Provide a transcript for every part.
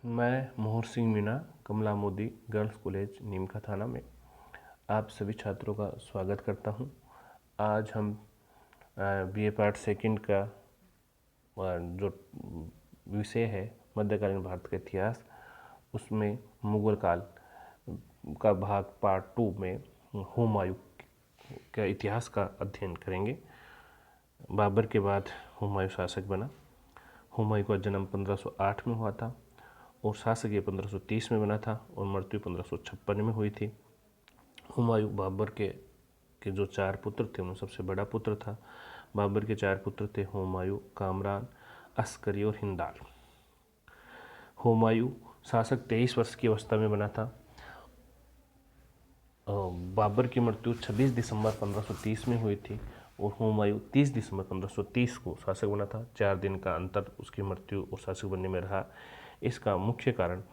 मैं मोहर सिंह मीणा कमला Modi girls college Neemka थाना में आप सभी छात्रों का स्वागत करता हूं। आज हम बीए पार्ट सेकंड का जो विषय है मध्यकालीन भारत का इतिहास, उसमें मुगल काल का भाग पार्ट 2 में हुमायूं के इतिहास का अध्ययन करेंगे। बाबर के बाद हुमायूं शासक बना। हुमायूं का जन्म 1508 में हुआ था और शासक ये 1530 में बना था और मृत्यु 1556 में हुई थी। हुमायूं बाबर के जो 4 पुत्र थे उनमें सबसे बड़ा पुत्र था। बाबर के 4 पुत्र थे हुमायूं, कामरान, अस्करी और हिंदाल। हुमायूं शासक 23 वर्ष की अवस्था में बना था। बाबर की मृत्यु 26 दिसंबर 1530 में हुई थी और हुमायूं 30 दिसंबर 1530 को शासक बना था। 4 दिन का अंतर उसकी मृत्यु और शासक बनने में रहा। इसका मुख्य कारण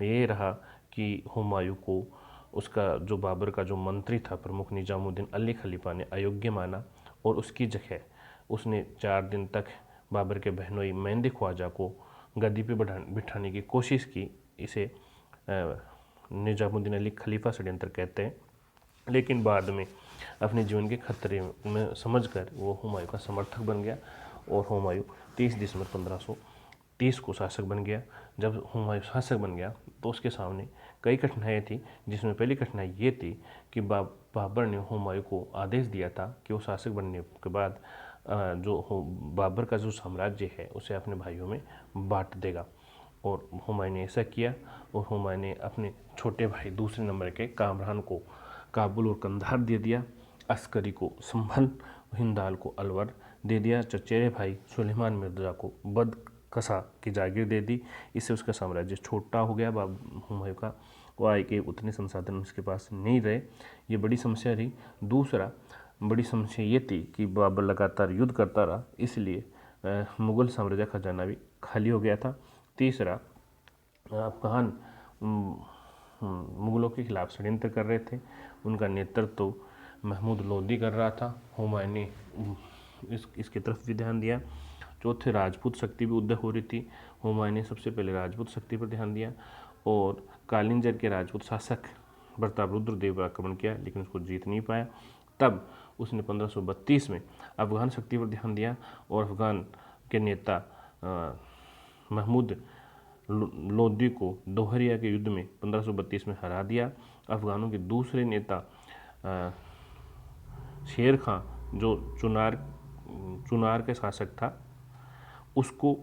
ये रहा कि हुमायूं को उसका जो बाबर का जो मंत्री था प्रमुख निजामुद्दीन अली खलीफा ने अयोग्य माना और उसकी जगह उसने 4 दिन तक बाबर के बहनोई मेहंदी ख्वाजा को गद्दी पे बिठाने की कोशिश की। इसे निजामुद्दीन अली खलीफा षड्यंत्र कहते हैं। लेकिन बाद में अपने जीवन के खतरे में समझकर वो हुमायूं का समर्थक बन गया और हुमायूं 30 दिसंबर 1530 को शासक बन गया। जब हुमायूं शासक बन गया तो उसके सामने कई कठिनाइयाँ थी, जिसमें पहली कठिनाई ये थी कि बाबर ने हुमायूं को आदेश दिया था कि वो शासक बनने के बाद बाबर का जो साम्राज्य है उसे अपने भाइयों में बांट देगा और हुमायूं ने ऐसा किया और हुमायूं ने अपने छोटे भाई दूसरे नंबर के कामरान को काबुल और कंधार दे दिया, अस्करी को संभल, हिंदाल को अलवर दे दिया, चचेरे भाई सुलेमान मिर्जा को बदकसा की जागीर दे दी। इससे उसका साम्राज्य छोटा हो गया। हुमायूं का वो आए कि उतने संसाधन उसके पास नहीं रहे, ये बड़ी समस्या रही। दूसरा बड़ी समस्या ये थी कि बाबर लगातार युद्ध करता रहा, इसलिए मुगल साम्राज्य खजाना भी खाली हो गया था। तीसरा, अफगान मुगलों के खिलाफ षड्यंत्र कर रहे थे, उनका नेतृत्व तो महमूद लोदी कर रहा था। हुमायूं ने इसकी तरफ भी ध्यान दिया। चौथे, राजपूत शक्ति भी उदय हो रही थी। हुमायूं ने सबसे पहले राजपूत शक्ति पर ध्यान दिया और कालिंजर के राजपूत शासक प्रतापरुद्र पर आक्रमण किया, लेकिन उसको जीत नहीं पाया। तब उसने 1532 में अफगान शक्ति पर ध्यान दिया और अफगान के नेता महमूद लोदी को दोहरिया के युद्ध में 1532 में हरा दिया। अफगानों के दूसरे नेता शेर खां, जो चुनार के शासक था, उसको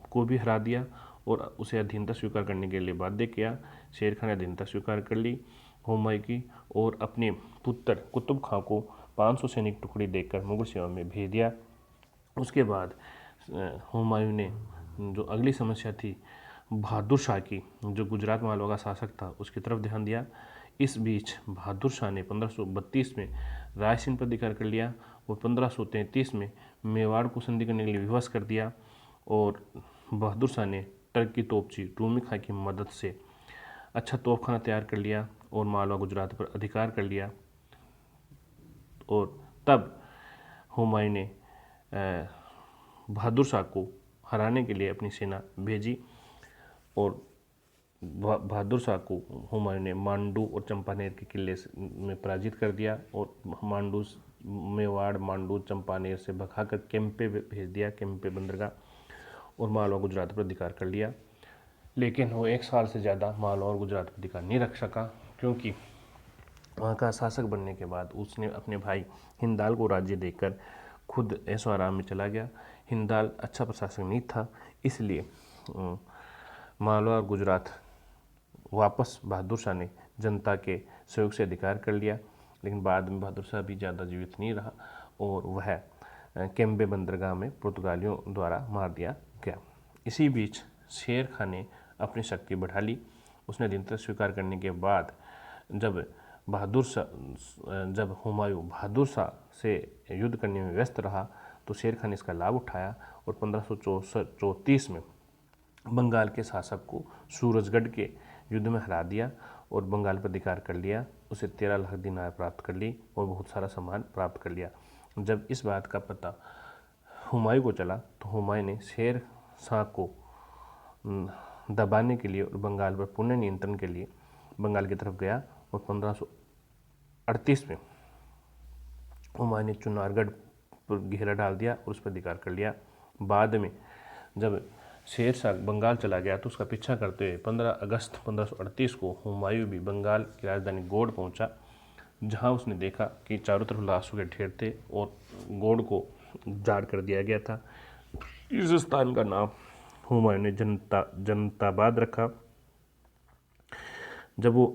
को भी हरा दिया और उसे अधीनता स्वीकार करने के लिए बाध्य किया। शेर खां ने अधीनता स्वीकार कर ली हुमायूं की और अपने पुत्र कुतुब खां को 500 सैनिक टुकड़ी देकर मुगल सेवा में भेज दिया। उसके बाद हुमायूं ने जो अगली समस्या थी बहादुर शाह की, जो गुजरात मालवा का शासक था, उसकी तरफ ध्यान दिया। इस बीच बहादुर शाह ने 1532 में रायसेन पर अधिकार कर लिया और 1533 में मेवाड़ को संधि करने के लिए विवश कर दिया और बहादुर शाह ने टर्क की तोपची टूमी खां की मदद से अच्छा तोपखाना तैयार कर लिया और मालवा गुजरात पर अधिकार कर लिया। और तब हुमायूं ने बहादुर शाह को हराने के लिए अपनी सेना भेजी और बहादुर शाह को हुमायूं ने मांडू और चंपानेर के किले में पराजित कर दिया और मेवाड़, मांडू, चंपानेर से भगाकर केम्पे भेज दिया, केम्पे बंदरगाह, और मालवा गुजरात पर अधिकार कर लिया। लेकिन वो 1 साल से ज़्यादा मालवा और गुजरात पर अधिकार नहीं रख सका, क्योंकि वहाँ का शासक बनने के बाद उसने अपने भाई हिंदाल को राज्य देकर खुद ऐशो आराम में चला गया। हिंदाल अच्छा प्रशासक नहीं था, इसलिए मालवा और गुजरात वापस बहादुर शाह ने जनता के सहयोग से अधिकार कर लिया। लेकिन बाद में बहादुर शाह भी ज़्यादा जीवित नहीं रहा और वह केम्बे बंदरगाह में पुर्तगालियों द्वारा मार दिया गया। इसी बीच शेर खां ने अपनी शक्ति बढ़ा ली। उसने अधीनता स्वीकार करने के बाद जब हुमायूं बहादुर शाह से युद्ध करने में व्यस्त रहा तो शेर खां ने इसका लाभ उठाया और 1534 में बंगाल के शासक को सूरजगढ़ के युद्ध में हरा दिया और बंगाल पर अधिकार कर लिया। उसे 13 लाख दिनार प्राप्त कर ली और बहुत सारा सामान प्राप्त कर लिया। जब इस बात का पता हुमायूं को चला तो हुमायूं ने शेर शाह को दबाने के लिए और बंगाल पर पुनः नियंत्रण के लिए बंगाल की तरफ गया और 1538 में हुमायूं ने चुनारगढ़ पर घेरा डाल दिया और उस पर अधिकार कर लिया। बाद में जब शेर शाह बंगाल चला गया तो उसका पीछा करते हुए 15 अगस्त 1538 को हुमायूं भी बंगाल की राजधानी गौड़ पहुंचा, जहां उसने देखा कि चारों तरफ लाशों के ढेर थे और गौड़ को उजाड़ कर दिया गया था। इस स्थान का नाम हुमायूं ने जनताबाद रखा। जब वो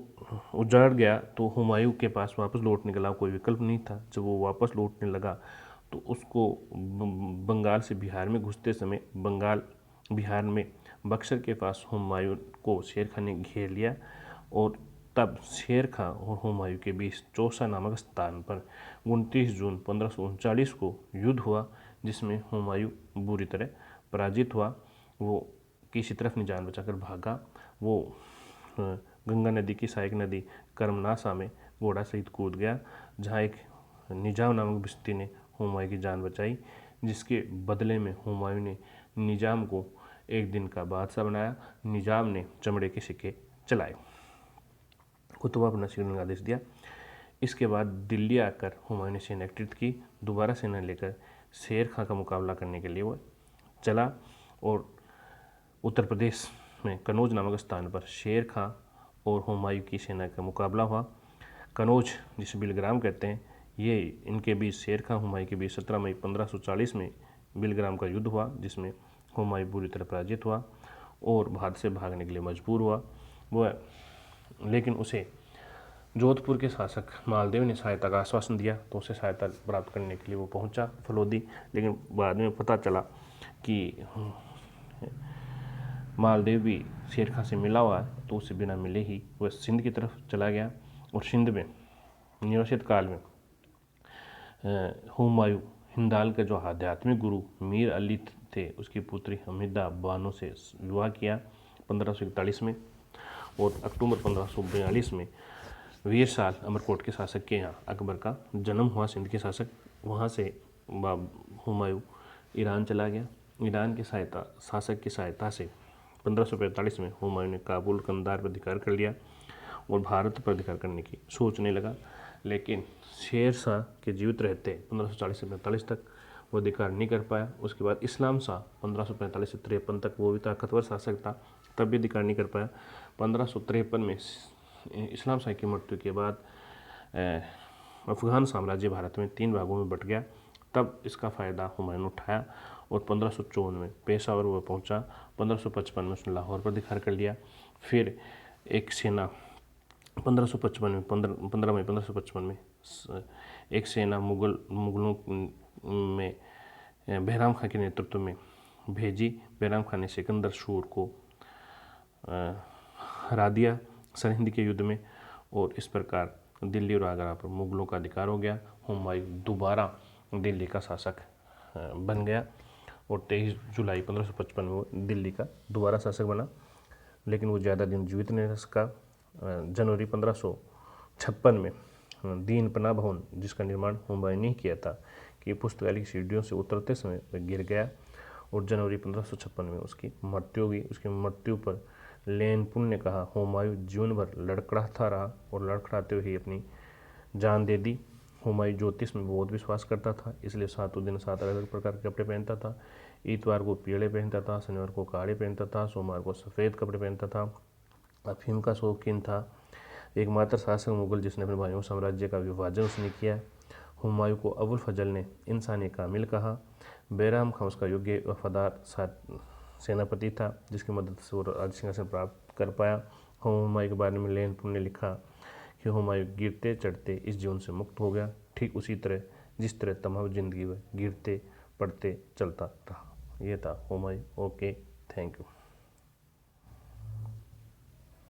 उजाड़ गया तो हुमायूं के पास वापस लौटने के अलावा कोई विकल्प नहीं था। जब वो वापस लौटने लगा तो उसको बंगाल से बिहार में घुसते समय बिहार में बक्सर के पास हुमायूं को शेर खां ने घेर लिया और तब शेर खां और हुमायूं के बीच चौसा नामक स्थान पर 29 जून 1539 को युद्ध हुआ, जिसमें हुमायूं बुरी तरह पराजित हुआ। वो किसी तरफ नहीं जान बचाकर भागा। वो गंगा नदी की सहायक नदी करमनासा में घोड़ा सहित कूद गया, जहाँ एक निजाम नामक भिश्ती ने हुमायूं की जान बचाई, जिसके बदले में हुमायूं ने निजाम को एक दिन का बादशाह बनाया। निजाम ने चमड़े के सिक्के चलाए, कुतुबा पर नसीरुद्दीन का आदेश दिया। इसके बाद दिल्ली आकर हुमायूं ने सेना एकत्रित की, दोबारा सेना लेकर शेर खां का मुकाबला करने के लिए वो चला और उत्तर प्रदेश में कनौज नामक स्थान पर शेर खां और हुमायूं की सेना का मुकाबला हुआ। कनौज जिसे बिलग्राम कहते हैं, ये इनके बीच शेर खां हुमायूं के बीच 17 मई 1540 में बिलग्राम का युद्ध हुआ, जिसमें हुमायूं बुरी तरह पराजित हुआ और भारत से भागने के लिए मजबूर हुआ। वह लेकिन उसे जोधपुर के शासक मालदेव ने सहायता का आश्वासन दिया, तो उसे सहायता प्राप्त करने के लिए वो पहुंचा फलोदी। लेकिन बाद में पता चला कि मालदेव भी शेर खां से मिला हुआ है, तो उसे बिना मिले ही वह सिंध की तरफ चला गया। और सिंध में निवासित काल में हुमायूं हिंदाल के जो आध्यात्मिक गुरु मीर अली थे, उसकी पुत्री हमीदा बानो से विवाह किया 1541 में। और अक्टूबर 1542 में वीर साल अमरकोट के शासक के यहाँ अकबर का जन्म हुआ, सिंध के शासक। वहाँ से हुमायूं ईरान चला गया। ईरान के शासक की सहायता से 1545 में हुमायूं ने काबुल कंधार पर अधिकार कर लिया और भारत पर अधिकार करने की सोचने लगा। लेकिन शेर शाह के जीवित रहते 1540 से 45 तक वो अधिकार नहीं कर पाया। उसके बाद इस्लाम शाह 1545 से 53 तक, वो भी ताकतवर शासक था, तब भी अधिकार नहीं कर पाया। 1553 में इस्लाम शाह की मृत्यु के बाद अफगान साम्राज्य भारत में 3 भागों में बट गया। तब इसका फ़ायदा हुमायूं ने उठाया और 1554 में पेशावर वह पहुंचा। 1555 में उसने लाहौर पर अधिकार कर लिया। फिर एक सेना 1555 में 15 मई 1555 में एक सेना मुगलों में बहराम खां के नेतृत्व में भेजी। बहराम खां ने सिकंदर सूर को हरा दिया सरहिंद के युद्ध में, और इस प्रकार दिल्ली और आगरा पर मुगलों का अधिकार हो गया। हुमायूं दोबारा दिल्ली का शासक बन गया और 23 जुलाई 1555 में वो दिल्ली का दोबारा शासक बना। लेकिन वो ज़्यादा दिन जीवित नहीं रह सका। जनवरी 1556 में दीन पनाह भवन, जिसका निर्माण हुमायूं ने किया था, कि पुस्तकालय की सीढ़ियों से उतरते समय वह गिर गया और जनवरी 1556 में उसकी मृत्यु हुई। उसकी मृत्यु पर लेनपुन ने कहा, हुमायूं जीवन भर लड़खड़ाता रहा और लड़खड़ाते हुए ही अपनी जान दे दी। हुमायूं ज्योतिष में बहुत विश्वास करता था, इसलिए 7 दिन 7 अलग अलग प्रकार के कपड़े पहनता था। इतवार को पीले पहनता था, शनिवार को काले पहनता था, सोमवार को सफ़ेद कपड़े पहनता था। अफीम का शौकीन था। एकमात्र शासक मुगल जिसने अपने भाइयों साम्राज्य का विभाजन उसने किया। हुमायूं को अबुल फजल ने इंसानी कामिल कहा। बैराम खां उसका योग्य वफादार सेनापति था, जिसकी मदद से वो राज सिंहासन प्राप्त कर पाया। हुमायूं के बारे में लेनपुन ने लिखा कि हुमायूं गिरते चढ़ते इस जीवन से मुक्त हो गया, ठीक उसी तरह जिस तरह तमाम जिंदगी में गिरते पड़ते चलता रहा। ये था हुमायूं। Okay, thank you.